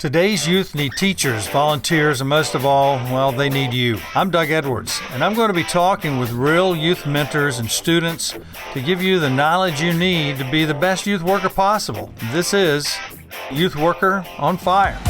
Today's youth need teachers, volunteers, and most of all, well, they need you. I'm Doug Edwards, and I'm going to be talking with real youth mentors and students to give you the knowledge you need to be the best youth worker possible. This is Youth Worker on Fire.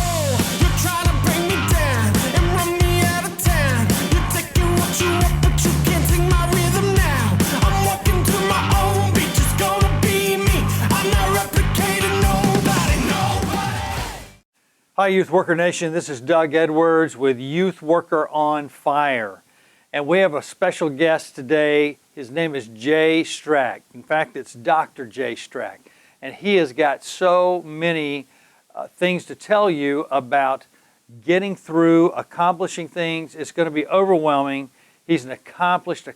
Hi, Youth Worker Nation. This is Doug Edwards with Youth Worker on Fire. And we have a special guest today. His name is Jay Strack. In fact, it's Dr. Jay Strack. And he has got so many things to tell you about getting through, accomplishing things. It's going to be overwhelming. He's an accomplished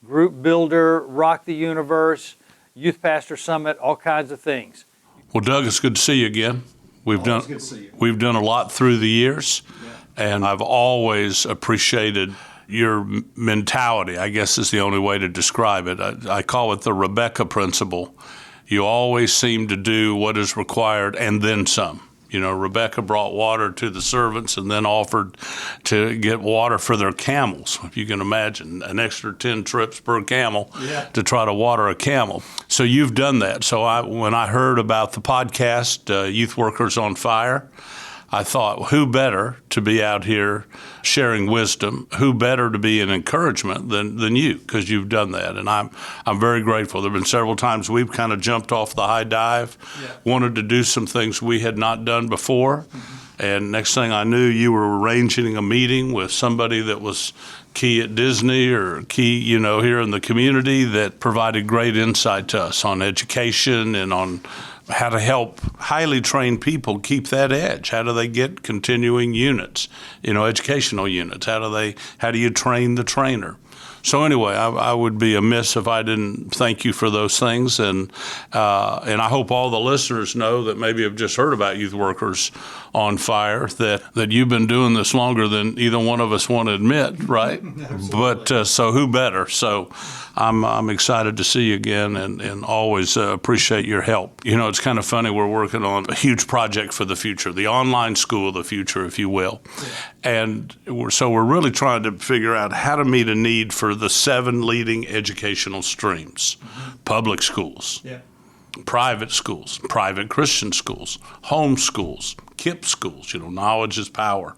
group builder, rock the universe, youth pastor summit, all kinds of things. Well, Doug, it's good to see you again. We've done a lot through the years, and I've always appreciated your mentality, I guess is the only way to describe it. I call it the Rebekah Principle. You always seem to do what is required and then some. You know, Rebekah brought water to the servants and then offered to get water for their camels. If you can imagine, an extra 10 trips per camel to try to water a camel. So you've done that. So when I heard about the podcast, Youth Workers on Fire, I thought, who better to be out here sharing wisdom? Who better to be an encouragement than you? Because you've done that, and I'm very grateful. There have been several times we've kind of jumped off the high dive, wanted to do some things we had not done before, and next thing I knew, you were arranging a meeting with somebody that was key at Disney or key, here in the community that provided great insight to us on education and on how to help highly trained people keep that edge. How do they get continuing units, educational units? How do you train the trainer? So anyway, I would be amiss if I didn't thank you for those things, and I hope all the listeners know that maybe have just heard about Youth Workers on Fire that you've been doing this longer than either one of us want to admit, right? But so who better? So I'm excited to see you again, and always appreciate your help. It's kind of funny. We're working on a huge project for the future, the online school of the future, if you will, and we're really trying to figure out how to meet a need for the 7 leading educational streams: public schools, private schools, private Christian schools, home schools, KIPP schools, knowledge is power,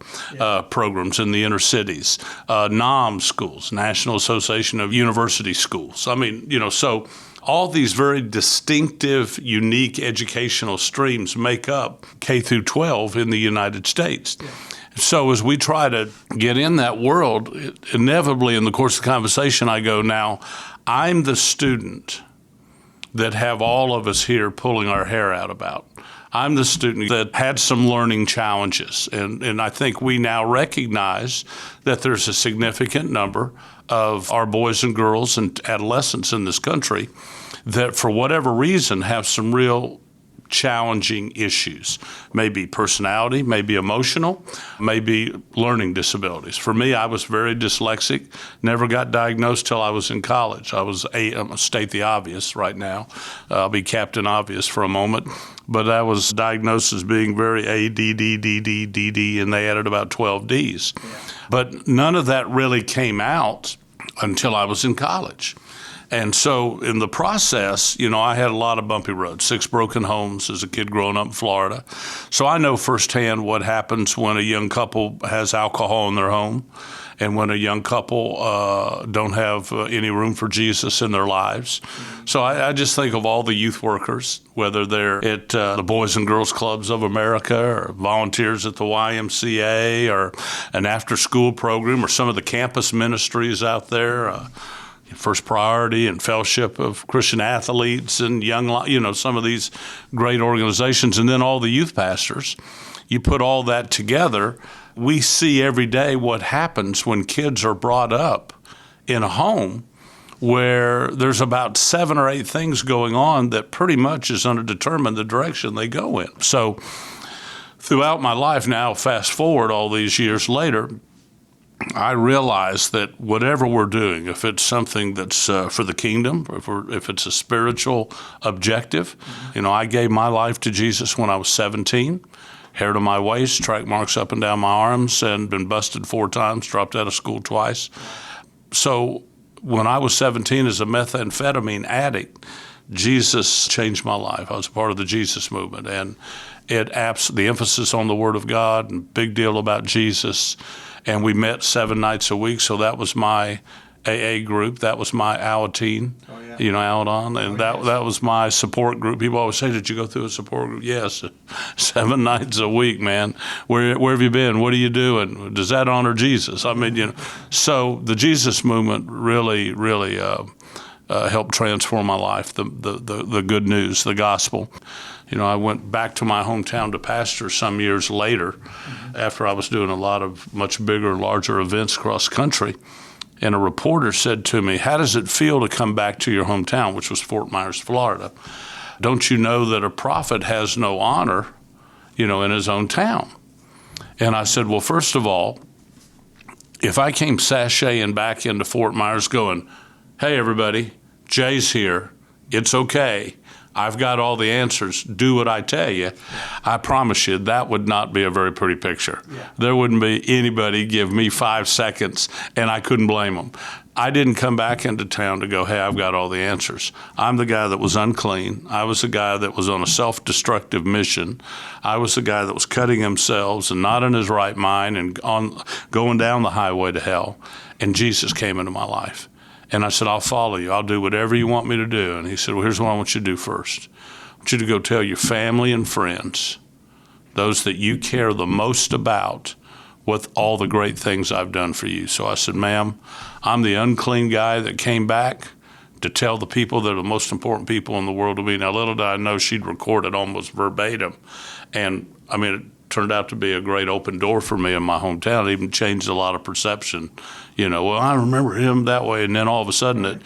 programs in the inner cities, NAM schools, National Association of University Schools. So all these very distinctive, unique educational streams make up K through 12 in the United States. So as we try to get in that world, inevitably in the course of the conversation, I go, now, I'm the student that have all of us here pulling our hair out about. I'm the student that had some learning challenges, and I think we now recognize that there's a significant number of our boys and girls and adolescents in this country that for whatever reason have some real challenging issues, maybe personality, maybe emotional, maybe learning disabilities. For me, I was very dyslexic, never got diagnosed till I was in college. I'm gonna state the obvious right now. I'll be Captain Obvious for a moment, but I was diagnosed as being very DDDD, and they added about 12 Ds. But none of that really came out until I was in college. And so in the process, I had a lot of bumpy roads, 6 broken homes as a kid growing up in Florida. So I know firsthand what happens when a young couple has alcohol in their home and when a young couple don't have any room for Jesus in their lives. So I just think of all the youth workers, whether they're at the Boys and Girls Clubs of America or volunteers at the YMCA or an after-school program or some of the campus ministries out there, First Priority and Fellowship of Christian Athletes and some of these great organizations, and then all the youth pastors. You put all that together, we see every day what happens when kids are brought up in a home where there's about 7 or 8 things going on that pretty much is going to determine the direction they go in. So throughout my life now, fast forward all these years later, I realize that whatever we're doing, if it's something that's for the kingdom, if it's a spiritual objective, I gave my life to Jesus when I was 17. hair to my waist, track marks up and down my arms, and been busted 4 times, dropped out of school twice. So when I was 17 as a methamphetamine addict, Jesus changed my life. I was a part of the Jesus movement, and the emphasis on the Word of God and big deal about Jesus. And we met 7 nights a week, so that was my AA group. That was my Alateen, Al-Anon, and that was my support group. People always say, "Did you go through a support group?" Yes, 7 nights a week, man. Where have you been? What are you doing? Does that honor Jesus? I mean, So the Jesus movement really helped transform my life. The good news, the gospel. I went back to my hometown to pastor some years later, after I was doing a lot of much bigger, larger events across the country. And a reporter said to me, "How does it feel to come back to your hometown," which was Fort Myers, Florida? "Don't you know that a prophet has no honor, in his own town?" And I said, "Well, first of all, if I came sashaying back into Fort Myers going, 'Hey, everybody, Jay's here. It's okay. I've got all the answers. Do what I tell you,' I promise you that would not be a very pretty picture. Yeah. There wouldn't be anybody give me 5 seconds, and I couldn't blame them. I didn't come back into town to go, 'Hey, I've got all the answers.' I'm the guy that was unclean. I was the guy that was on a self-destructive mission. I was the guy that was cutting himself and not in his right mind and going down the highway to hell. And Jesus came into my life. And I said, 'I'll follow you. I'll do whatever you want me to do.' And he said, 'Well, here's what I want you to do first. I want you to go tell your family and friends, those that you care the most about, with all the great things I've done for you.' So I said, 'Ma'am, I'm the unclean guy that came back to tell the people that are the most important people in the world to me.' Now, little did I know she'd record it almost verbatim. And, it turned out to be a great open door for me in my hometown. It even changed a lot of perception. Well, I remember him that way, and then all of a sudden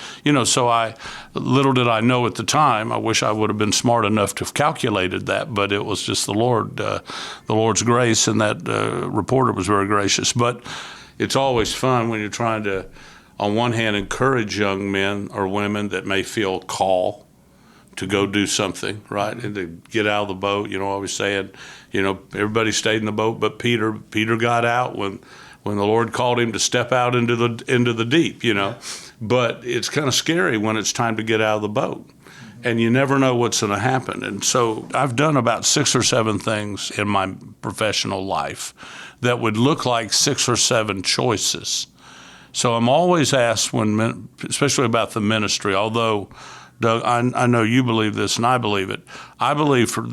so little did I know at the time, I wish I would have been smart enough to have calculated that, but it was just the Lord's grace, and that reporter was very gracious. But it's always fun when you're trying to, on one hand, encourage young men or women that may feel a call to go do something, right? And to get out of the boat. I was saying, everybody stayed in the boat, but Peter got out when the Lord called him to step out into the deep, But it's kind of scary when it's time to get out of the boat. And you never know what's going to happen. And so I've done about 6 or 7 things in my professional life that would look like 6 or 7 choices. So I'm always asked, especially about the ministry, although, Doug, I know you believe this, and I believe it. I believe for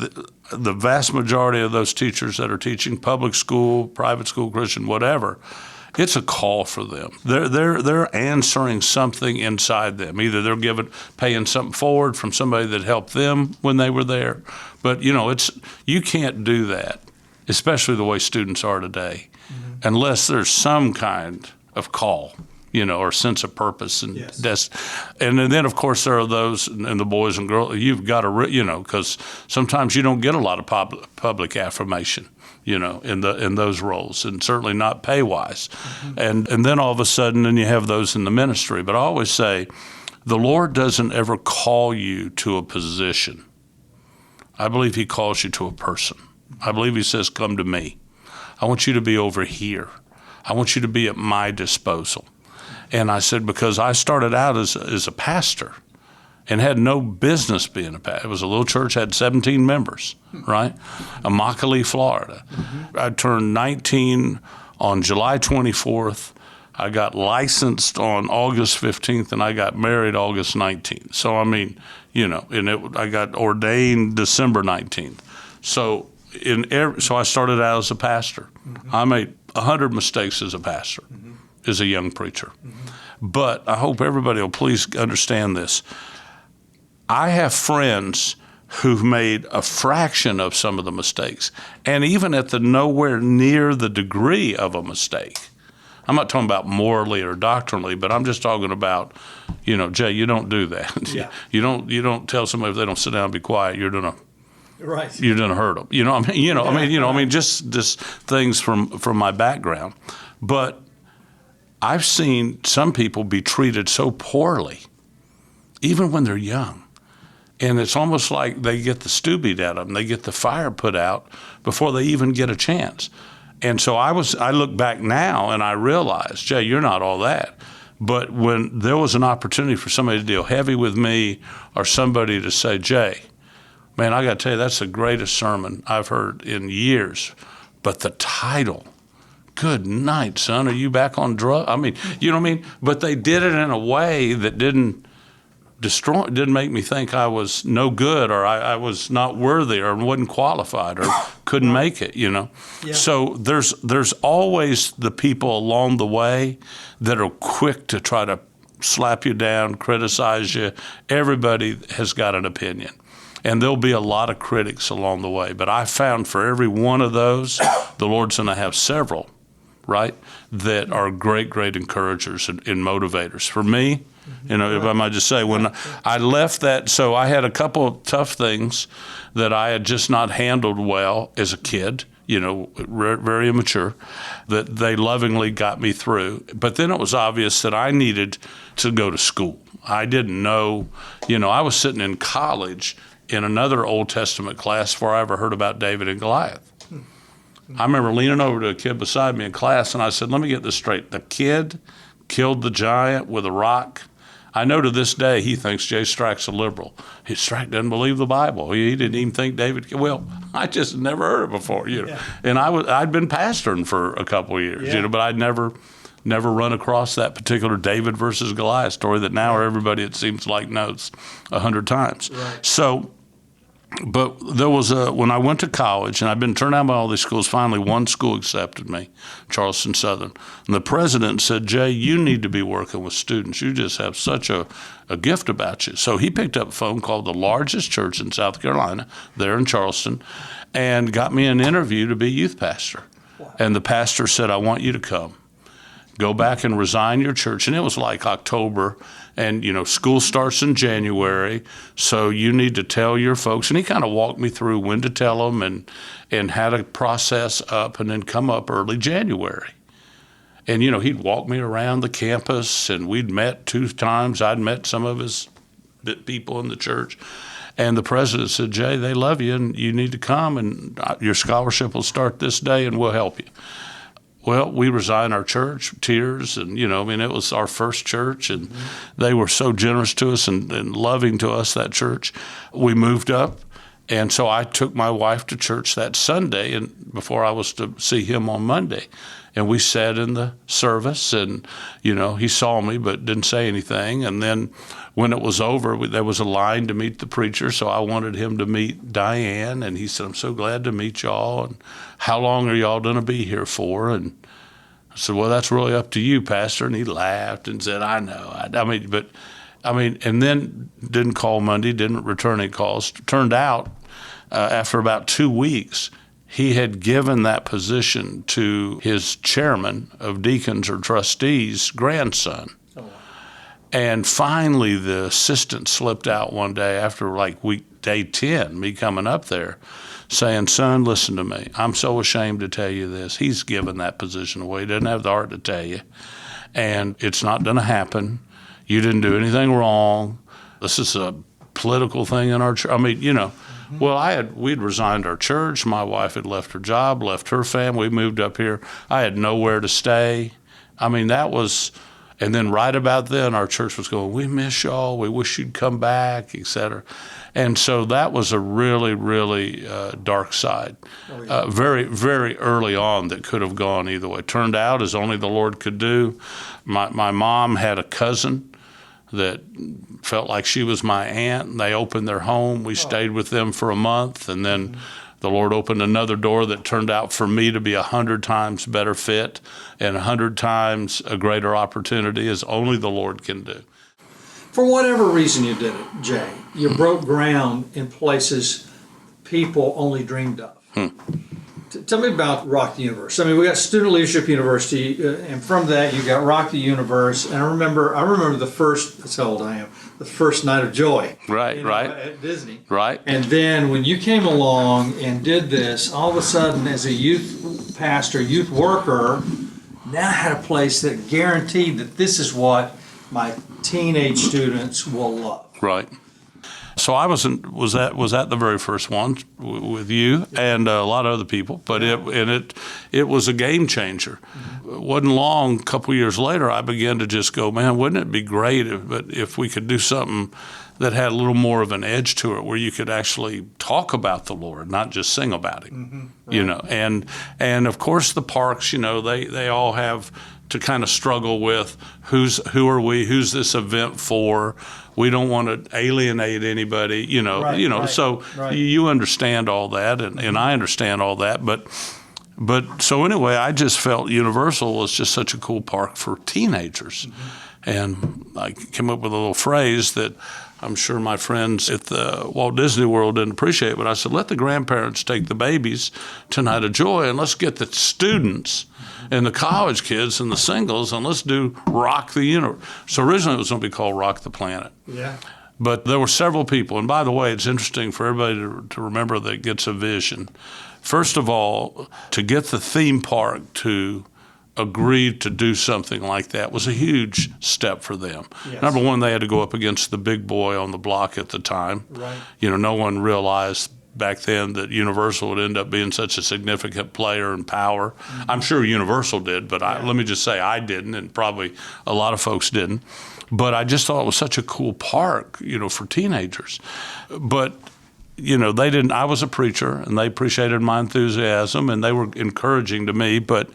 the vast majority of those teachers that are teaching public school, private school, Christian, whatever, it's a call for them. They're answering something inside them. Either they're paying something forward from somebody that helped them when they were there. But you can't do that, especially the way students are today, unless there's some kind of call. Or sense of purpose and yes. And then of course there are those, and the boys and girls, you've got to, because sometimes you don't get a lot of public affirmation, in those roles, and certainly not pay wise. Mm-hmm. And then all of a sudden, then you have those in the ministry. But I always say, the Lord doesn't ever call you to a position. I believe He calls you to a person. I believe He says, "Come to me. I want you to be over here. I want you to be at my disposal." And I said, because I started out as a pastor and had no business being a pastor. It was a little church, had 17 members, right? Immokalee, Florida. Mm-hmm. I turned 19 on July 24th. I got licensed on August 15th, and I got married August 19th. So, I got ordained December 19th. So, I started out as a pastor. Mm-hmm. I made 100 mistakes as a pastor. Mm-hmm. As a young preacher. Mm-hmm. But I hope everybody will please understand this. I have friends who've made a fraction of some of the mistakes, and even at the nowhere near the degree of a mistake. I'm not talking about morally or doctrinally, but I'm just talking about, Jay, you don't do that. Yeah. You don't tell somebody if they don't sit down and be quiet, you're gonna hurt them. Just things from my background. But I've seen some people be treated so poorly, even when they're young. And it's almost like they get the stew beat out of them. They get the fire put out before they even get a chance. And so I look back now and I realize, Jay, you're not all that. But when there was an opportunity for somebody to deal heavy with me or somebody to say, Jay, man, I got to tell you, that's the greatest sermon I've heard in years. But the title, good night, son, are you back on drugs? I mean, you know what I mean? But they did it in a way that didn't make me think I was no good or I was not worthy or wasn't qualified or couldn't make it, you know. Yeah. So there's always the people along the way that are quick to try to slap you down, criticize you. Everybody has got an opinion. And there'll be a lot of critics along the way. But I found for every one of those, the Lord's going to have several, right, that are great, great encouragers and motivators. For me, you know, if I might just say, when I left that, so I had a couple of tough things that I had just not handled well as a kid, you know, very immature, that they lovingly got me through. But then it was obvious that I needed to go to school. I didn't know, you know, I was sitting in college in another Old Testament class before I ever heard about David and Goliath. I remember leaning over to a kid beside me in class, and I said, let me get this straight. The kid killed the giant with a rock. I know to this day he thinks Jay Strack's a liberal. Strack doesn't believe the Bible. He didn't even think David. Well, I just never heard it before, you know. Yeah. And I'd been pastoring for a couple of years, you know, but I'd never run across that particular David versus Goliath story that now everybody, it seems like, knows 100 times. Right. So, but there was when I went to college, and I'd been turned down by all these schools, finally one school accepted me, Charleston Southern. And the president said, Jay, you need to be working with students. You just have such a gift about you. So he picked up a phone, called the largest church in South Carolina, there in Charleston, and got me an interview to be youth pastor. Wow. And the pastor said, I want you to come. Go back and resign your church. And it was like October, and, you know, school starts in January, so you need to tell your folks. And he kind of walked me through when to tell them and how to process up and then come up early January. And, you know, he'd walk me around the campus, and we'd met 2 times. I'd met some of his people in the church. And the president said, Jay, they love you, and you need to come, and your scholarship will start this day, and we'll help you. Well, we resigned our church, tears, and, you know, I mean, it was our first church, and they were so generous to us and loving to us, that church. We moved up, and so I took my wife to church that Sunday, and before I was to see him on Monday. And we sat in the service, and, you know, he saw me but didn't say anything. And then when it was over, there was a line to meet the preacher, so I wanted him to meet Diane. And he said, I'm so glad to meet y'all. And how long are y'all going to be here for? And I said, well, that's really up to you, Pastor. And he laughed and said, I know. And then didn't call Monday, didn't return any calls. Turned out, after about 2 weeks, he had given that position to his chairman of deacons or trustees' grandson. Oh, wow. And finally, the assistant slipped out one day after like day 10, me coming up there, saying, son, listen to me. I'm so ashamed to tell you this. He's given that position away. He doesn't have the heart to tell you. And it's not going to happen. You didn't do anything wrong. This is a political thing in our church. I mean, you know. Well, we'd resigned our church. My wife had left her job, left her family. We moved up here. I had nowhere to stay. I mean, that was, and then right about then, our church was going, we miss y'all. We wish you'd come back, et cetera. And so that was a really, really dark side, very, very early on, that could have gone either way. It turned out as only the Lord could do. My mom had a cousin that felt like she was my aunt, and they opened their home. We stayed with them for a month, and then the Lord opened another door that turned out for me to be 100 times better fit and 100 times a greater opportunity, as only the Lord can do. For whatever reason you did it, Jay, you broke ground in places people only dreamed of. Tell me about Rock the Universe. I mean, we got Student Leadership University, and from that you got Rock the Universe. And I remember the first, that's how old I am, the first Night of Joy. Right, right. At Disney. Right. And then when you came along and did this, all of a sudden as a youth pastor, youth worker, now I had a place that guaranteed that this is what my teenage students will love. Right. so I was at the very first one with you and a lot of other people, but it was a game changer. It wasn't long, a couple years later, I began to just go, man, wouldn't it be great if we could do something that had a little more of an edge to it, where you could actually talk about the Lord, not just sing about Him, and of course the parks, they all have to kind of struggle with who are we, who's this event for. We don't want to alienate anybody, so you understand all that, and I understand all that, but so anyway, I just felt Universal was just such a cool park for teenagers. And I came up with a little phrase that I'm sure my friends at the Walt Disney World didn't appreciate, but I said, let the grandparents take the babies to Night of Joy, and let's get the students and the college kids and the singles, and let's do Rock the Universe. So originally it was going to be called Rock the Planet. Yeah. But there were several people, and by the way, it's interesting for everybody to remember that gets a vision. First of all, to get the theme park to agreed to do something like that was a huge step for them. Yes. Number one, they had to go up against the big boy on the block at the time. Right. No one realized back then that Universal would end up being such a significant player in power. Mm-hmm. I'm sure Universal did, but let me just say I didn't, and probably a lot of folks didn't. But I just thought it was such a cool park, for teenagers. But they didn't. I was a preacher, and they appreciated my enthusiasm, and they were encouraging to me. But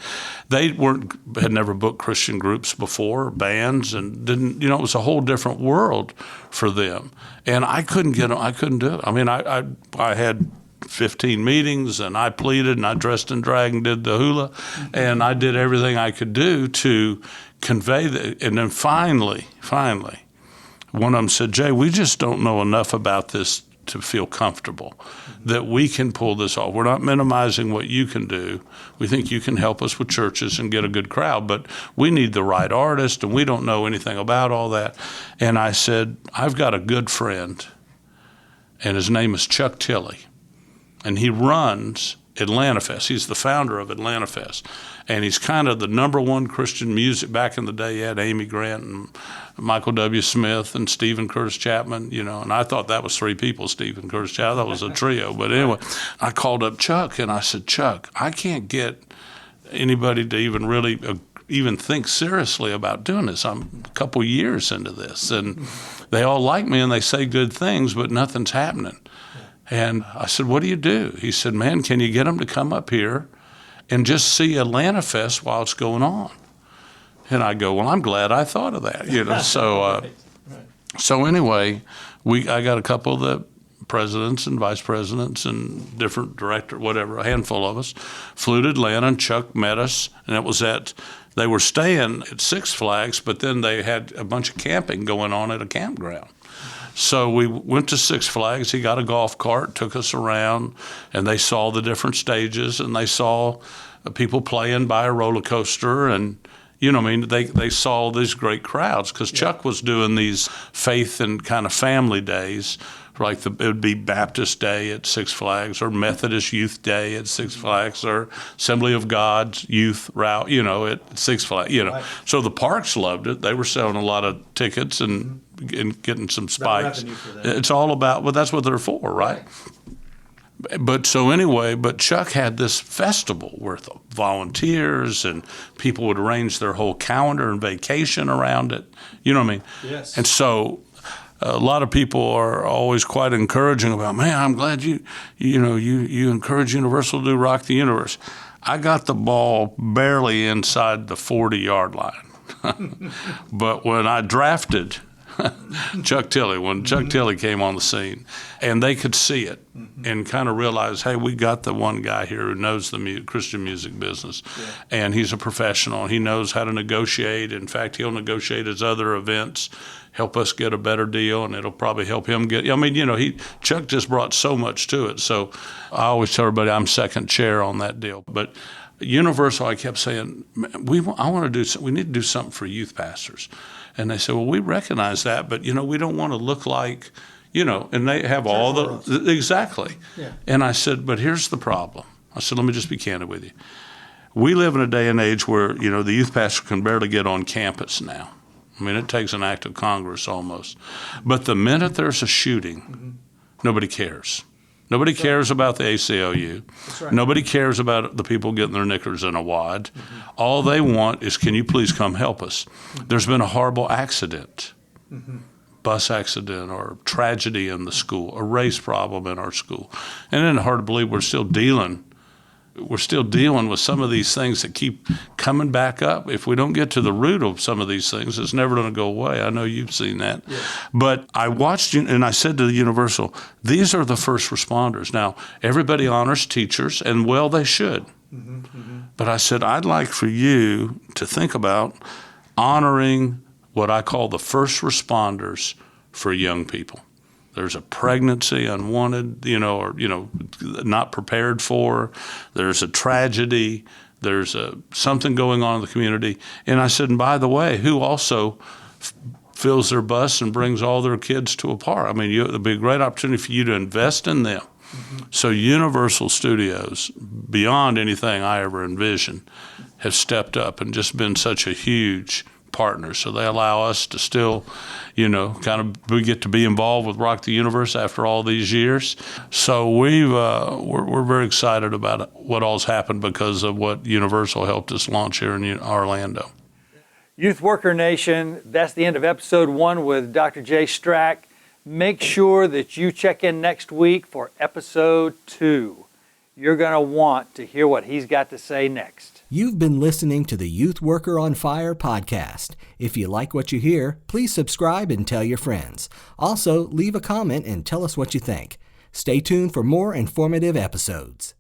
they had never booked Christian groups before, bands, and didn't. It was a whole different world for them. And I couldn't get them. I couldn't do it. I mean, I had 15 meetings, and I pleaded, and I dressed in drag and did the hula, and I did everything I could do to convey that. And then finally, one of them said, "Jay, we just don't know enough about this to feel comfortable that we can pull this off. We're not minimizing what you can do. We think you can help us with churches and get a good crowd, but we need the right artist, and we don't know anything about all that." And I said, I've got a good friend, and his name is Chuck Tilley, and he runs Atlanta Fest. He's the founder of Atlanta Fest, and he's kind of the number one Christian music. Back in the day, you had Amy Grant and Michael W. Smith and Stephen Curtis Chapman, and I thought that was three people, Stephen Curtis Chapman. That was a trio. But anyway, I called up Chuck, and I said, Chuck, I can't get anybody to even really even think seriously about doing this. I'm a couple years into this, and they all like me, and they say good things, but nothing's happening. And I said, what do you do? He said, man, can you get them to come up here and just see Atlanta Fest while it's going on? And I go, well, I'm glad I thought of that, So, so anyway, I got a couple of the presidents and vice presidents and different directors, whatever, a handful of us, flew to Atlanta, and Chuck met us, and it was they were staying at Six Flags, but then they had a bunch of camping going on at a campground. So we went to Six Flags. He got a golf cart, took us around, and they saw the different stages, and they saw people playing by a roller coaster, and they saw these great crowds because Chuck was doing these faith and kind of family days, like it would be Baptist Day at Six Flags, or Methodist Youth Day at Six Flags, or Assembly of God's Youth Route, at Six Flags, Right. So the parks loved it. They were selling a lot of tickets and getting some spikes. It's all about, well, that's what they're for, right? But so anyway, Chuck had this festival with volunteers, and people would arrange their whole calendar and vacation around it. You know what I mean? Yes. And so a lot of people are always quite encouraging about, man, I'm glad you encourage Universal to do Rock the Universe. I got the ball barely inside the 40-yard line. But when I drafted Chuck Tilley, when Chuck Tilley came on the scene, and they could see it and kind of realize, hey, we got the one guy here who knows the Christian music business, and he's a professional. He knows how to negotiate. In fact, he'll negotiate his other events, help us get a better deal, and it'll probably help him get. I mean, Chuck just brought so much to it. So I always tell everybody I'm second chair on that deal. But Universal, I kept saying, we need to do something for youth pastors. And they said, well, we recognize that, but, we don't want to look like, and they have all the, exactly. Yeah. And I said, but here's the problem. I said, let me just be candid with you. We live in a day and age where, the youth pastor can barely get on campus now, I mean, it takes an act of Congress almost. But the minute there's a shooting, nobody cares. Nobody cares about the ACLU. Right. Nobody cares about the people getting their knickers in a wad. All they want is, can you please come help us? There's been a horrible accident, bus accident or tragedy in the school, a race problem in our school. And then hard to believe we're still dealing with some of these things that keep coming back up. If we don't get to the root of some of these things, it's never going to go away. I know you've seen that. Yes. But I watched you, and I said to the Universal, these are the first responders. Now, everybody honors teachers, and well, they should. But I said, I'd like for you to think about honoring what I call the first responders for young people. There's a pregnancy unwanted, or not prepared for. There's a tragedy. There's something going on in the community. And I said, and by the way, who also fills their bus and brings all their kids to a park? I mean, it'd be a great opportunity for you to invest in them. So Universal Studios, beyond anything I ever envisioned, have stepped up and just been such a huge partner. So they allow us to still, we get to be involved with Rock the Universe after all these years. So we're very excited about what all's happened because of what Universal helped us launch here in Orlando. Youth Worker Nation, that's the end of episode 1 with Dr. Jay Strack. Make sure that you check in next week for episode 2. You're going to want to hear what he's got to say next. You've been listening to the Youth Worker on Fire podcast. If you like what you hear, please subscribe and tell your friends. Also, leave a comment and tell us what you think. Stay tuned for more informative episodes.